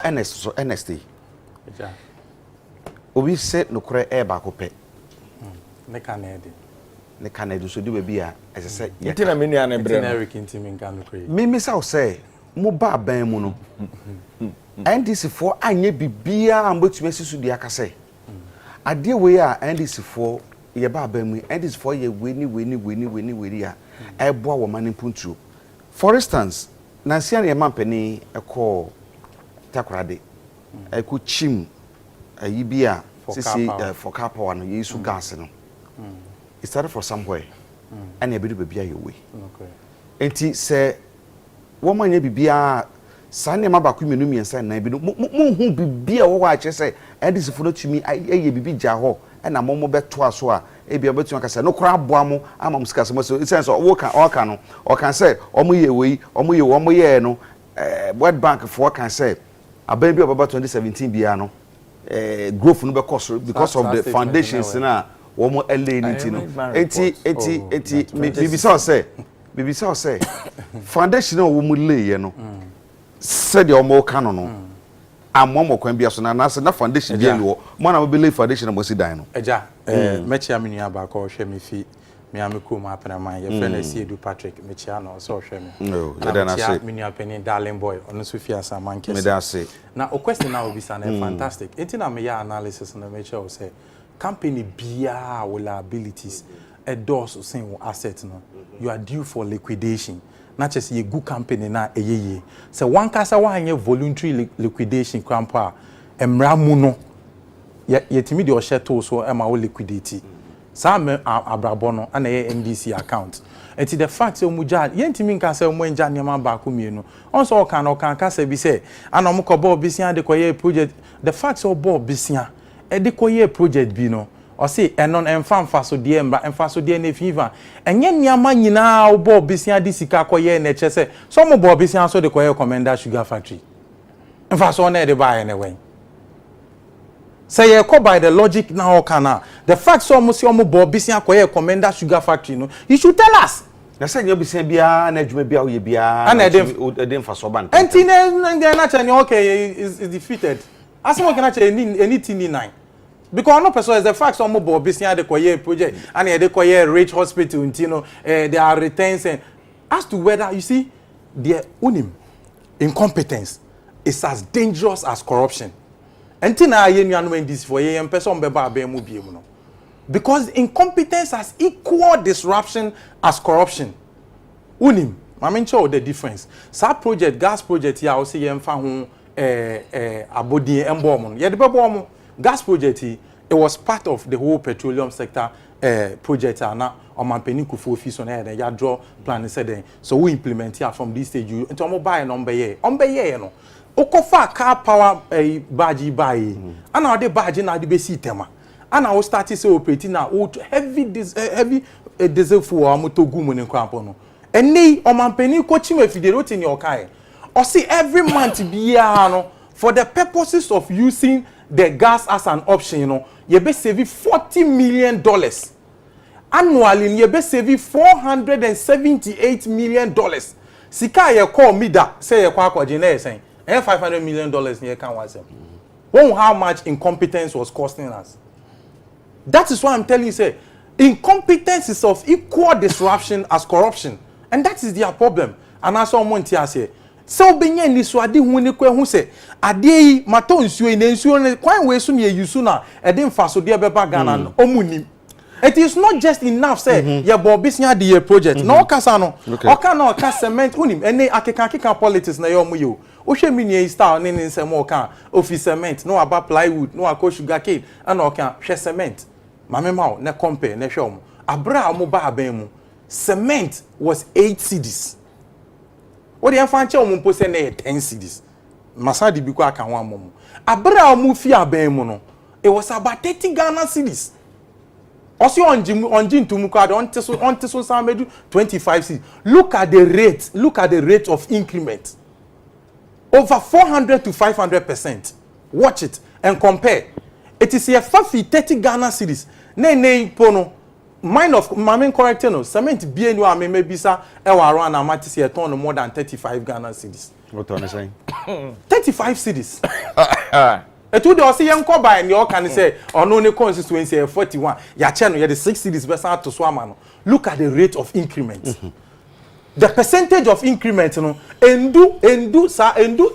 NST. Obi set no kure e ba ko pe. Ne Canada. Ne Canada so di we as I say. Intina me nua na bre. Eric intimi nka no kure. Me say say mo ba ban mu no. NDC for anye bibia ambotumi asisu di aka say. Ade we a NDC for ye ba ban mu NDC for ye weni a e boa wo mane puntuo. For instance, Nansia na mampani e call Takrade. I could chim a yibia for car power no use gas no. It started from somewhere. And a bit of a beer way. Okay. And he say, woman, ye be beer, Sunday Mabakumumi and San Nabi, who be beer or watch, I say, and this is for to me, I be jaho, and a momo bet twice, a be able to say, no crab boamo, I'm scassimo, so it says, or cano, or can say, or me away, or me, one way, no, what bank for can say. A baby of about 2017 piano growth no because of the foundations na one more LA nitino enti bibi say foundation no wo mu lay no said your more canon no ammo kwan bia so na say na foundation dey no mo na be lay foundation mo si dan no eja mechia me nua ba ko hwe me fi me amekom apenaman ye friend Edu Patrick mechia no so hwe me no dey na say me nua penny darling boy ono Sofia Samanke me da say na o question na obi sa na fantastic enti na me ya analysis na me o say company bia with liabilities a doors saying asset no you are due for liquidation not just a good company na eyeye say one kasa wa anye voluntary liquidation krampa emra mu no yetimi de o sheto so e ma o liquidity some abrabo no na NDC account enti the fact say omuja yentimi nka say omu enja niam ba ko mienu onso o kan kasa bi say ana omu ko bo bisia de koye project the fact say o bo bisia e de koye project bi no o say enon emfa so de embra emfa so de na fiva enye niam nyina o bo bisia de sika koye na che say so mo bo bisia so de koye Commander Sugar Factory emfa so na de ba na wen say you call by the logic now kana the fact so almost your bob bisia koye Commander Sugar Factory no you should tell us na say you bisia bia na adwuma bia wo ye bia and dem fa so ban enti na chani okay is defeated asimo kana che anything 9 because no person is the fact so almost bob bisia de koye project and they koye Rich Hospital ntino they are returns and as to whether you see their unim incompetence is as dangerous as corruption. Entina ye nuanu ndis for ye person beba abemu biemu no because incompetence has equal disruption as corruption unim mama ncho the difference sa project gas project ya o se ye mfa ho abodi embom ye de bebo gas project it was part of the whole petroleum sector project na omampeni kufu office on here ya draw plan said so we implement here from this stage you into mo buy number ye no okofa car power badge buy ana ode badge na de be si tema ana o start say operating na heavy diesel for amotogu mu ne kwampo no eni omampeni kochim afide roti ni okai o see every month bia no for the purposes of using the gas as an option you know you be save $40 million annually you be save $478 million sika ye call me that say ye kwa akwaje na esen $500 million near can was how much incompetence was costing us. That is why I'm telling you, say, incompetence is of equal disruption as corruption. And that is their problem. And as someone say, so benye ni swadi huni kwe hu say, ade mato nsuo ine nsuo ne kwan we so ne yusu na e de mfaso de beba Ghana omunim. It is not just enough say ya bobisia de project. No kasa no. Oka no ka cement unim ene akeka politics na yo mu yo. Ohwe mini style ne nsem oka office cement no aba plywood no akọ sugar cane and oka hwe cement. Mame ma na compare na hwe om. Abra mo ba aban mu. Cement was 8 cedis. What the fan che om mpo se na 10 cedis. Masadi bi ko aka ho amom. Abra mo fi aban mu no. It was about 30 Ghana cedis. Also on Tumukwado on so Samedu 25 cedis. Look at the rate of increment. Over 400 to 500%. Watch it and compare. It is a 30 Ghana cedis. Ne pono mind of main correct no cement bienu ame bisa e wa ro na matisi e ton more than 35 Ghana cedis. What on saying? 35 cities. Etu de ose yen ko by ne o kan say ono ne constituency 41 ya che no ye the 6 cities be san to so ama no. Look at the rate of increment. The percentage of increment no endu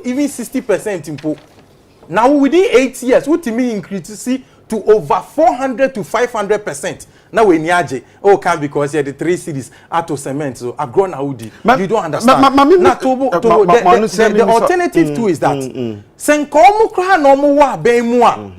even 60% impo. Now within 8 years what me increase to over 400 to 500%. Now we niaje can because the 3 cities out cement so I've grown audi. You don't understand. The alternative too is that sen komu kra no mo wa ben mu a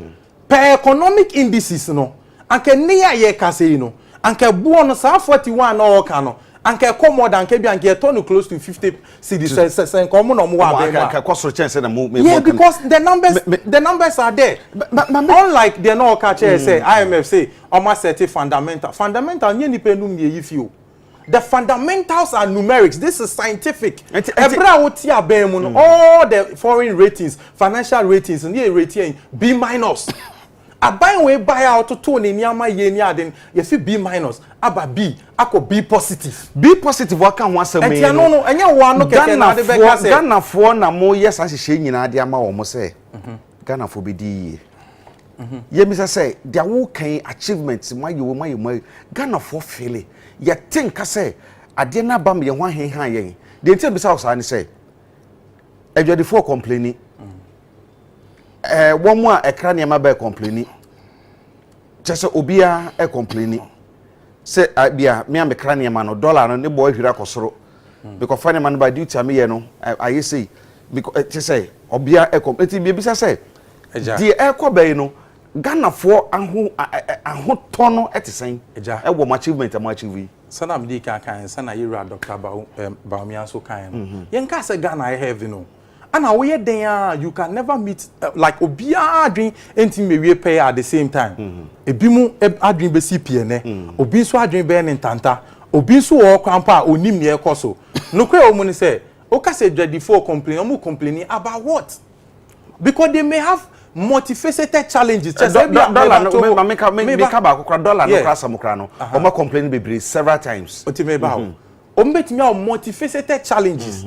per economic indices no anke ne ya ye kase no anke buo no sa 41 no ka no anke come more than anke bi anke turn close to 50 cities sen komu no mo wa ben mu anke kwasoro chance na mo yeah, because the numbers are there. Unlike the no catch say IMF say almost set fundamental nye ni pe num ye yifio. The fundamentals are numerics. This is scientific. Ebra oti abemu no all the foreign ratings, financial ratings and rating B-. Aban we buy out to ne niama ye ni aden ye fi B-, aba B ako B+. B+ waka ho asem me no enye wo ano keke na de be ka say Ghana fo na mo yes ahihye nyina de ama wo mo say Ghana fo be di ye mi say dia wo kan achievements maye Ghana fo fele ye think say ade na ba me ye ho ahehan ye de ntia bi say o sa ni say adwadifo complaining one more ekra niam ba complaining just obia e complaining say bia me am ekra niam no dollar no ne boy hwira kosoro because fine man by duty am ye no I say because to say obia e complaining be bisa say die e ko bay no Ghana fo aho tono etisen e wo achievement am achieve sana mdi kan sana yira Dr. Baumia so kan yen ka say Ghana e heavy no and we then you can never meet like obia adwin enti mewie pay at the same time ebi mu adwin be CPN obi so adwin be ntanta obi so wo kwampa onim ne ekoso no kwe omu ni say o ka say dwadifo complain omu complaining about what because they may have multifaceted challenges dollar no make ba kokra dollar no kra samokra no o complain be several times otimeba o mbetimi a multifaceted challenges.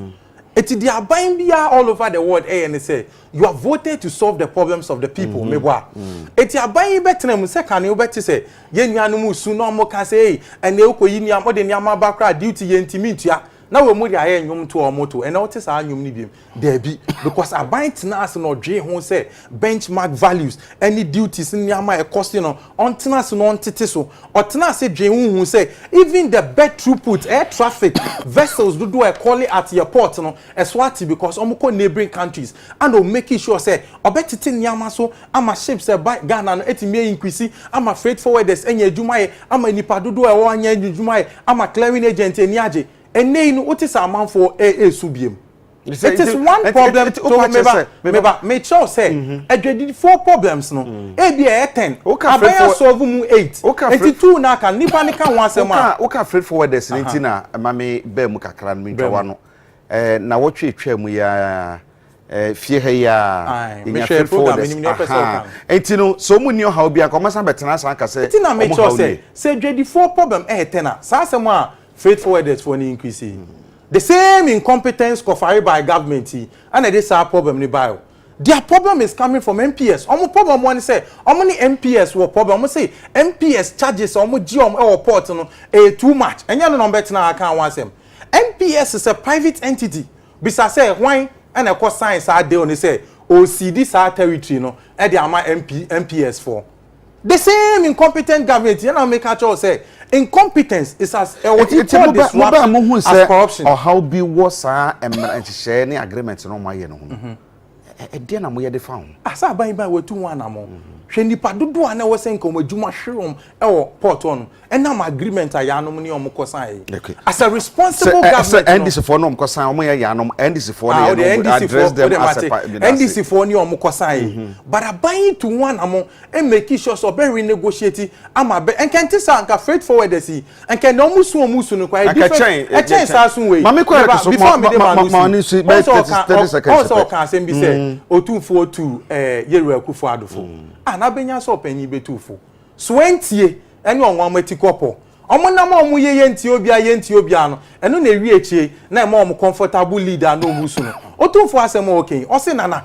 It is the abambia all over the world. And say you are voted to solve the problems of the people. It is abambi better than second. You better say yen yanumu suno mo can say and they uko yini amo de nyama bakra duty yentimitia. Now we move aye nyum to or moto and notice our nyum ni bim there be because abant na as no dwe ho say benchmark values any duties in nyama e cost you know on tenas no ntete so or tenas say dwe hu say even the bed throughput air traffic vessels do a call at your port no eswati because omko neighboring countries and o making sure say obetete nyama so ama ships by Ghana no etime increase ama freight forwarders enye adwuma ama nipa dodo e wo anya adwuma ama clearing agent eni age and then what is a man for a subiem? It is one problem to make sure say a 4 problems no. A be a 10. Okay, solve 8. Okay, 2 na can nipa ni kan one sema. Okay, freight forwarders ni na mame be mu kakra no ntwa no. Na wotwe twa mu ya fie ha ya in freight forwarders. No so mu ni o ha obi akomasa betena san ka say. It na make sure say 4 problem 10 na. Sa sema freight forwarders for any increase. The same incompetence conferred by government and it is our problem in bio. Their problem is coming from MPS. Omo problem one say, how many MPS were problem? Omo say MPS charges omo GM or port no too much. And you know better now I can't want them. MPS is a private entity. Bisa say why and of course science are there on say OCD sa territory no and they are my MPS for. The same incompetent government, you know, make a choice say incompetence is as what you call this as corruption. Or how be was and share any agreement no my no. Dear na mo ye de found. Asa ban we 2-1 among. Hwe nipa dodo ana we sen ko adwuma hwerom port on and na agreement ayanom ne omko san as a responsible government NDC for no omko san omo ya yanom NDC for no address them as a NDC for ne omko san but aban to one among and make sure so be renegotiate ama be and can tisa anka freight forward see and can no musu no quite different a change asun way before me dey also can say be say otunfo to yeru akufo adofo na benya so panyi betufo so entie ene onwa matikopo omo na ma omo ye ntie obia no eno na ewi echie na ma omo comfortable leader no musu no otumfo asem okay o se nana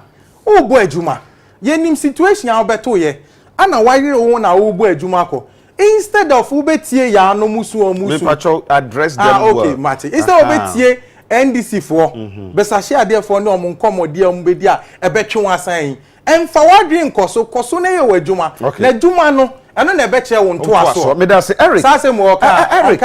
o bo adwuma ye nim situation a obeto ye ana wayere wo na wo bo adwuma ko instead of ubetie ya no musu o musu me pacho address them well okay mate instead of ubetie NDC for besahye ade for no mo nkomodi am bedi a ebetwe wasan emfa wadwe koso na ye wadwuma na adwuma no eno na ebeche wo nto aso me da say Eric sa se mo ka Eric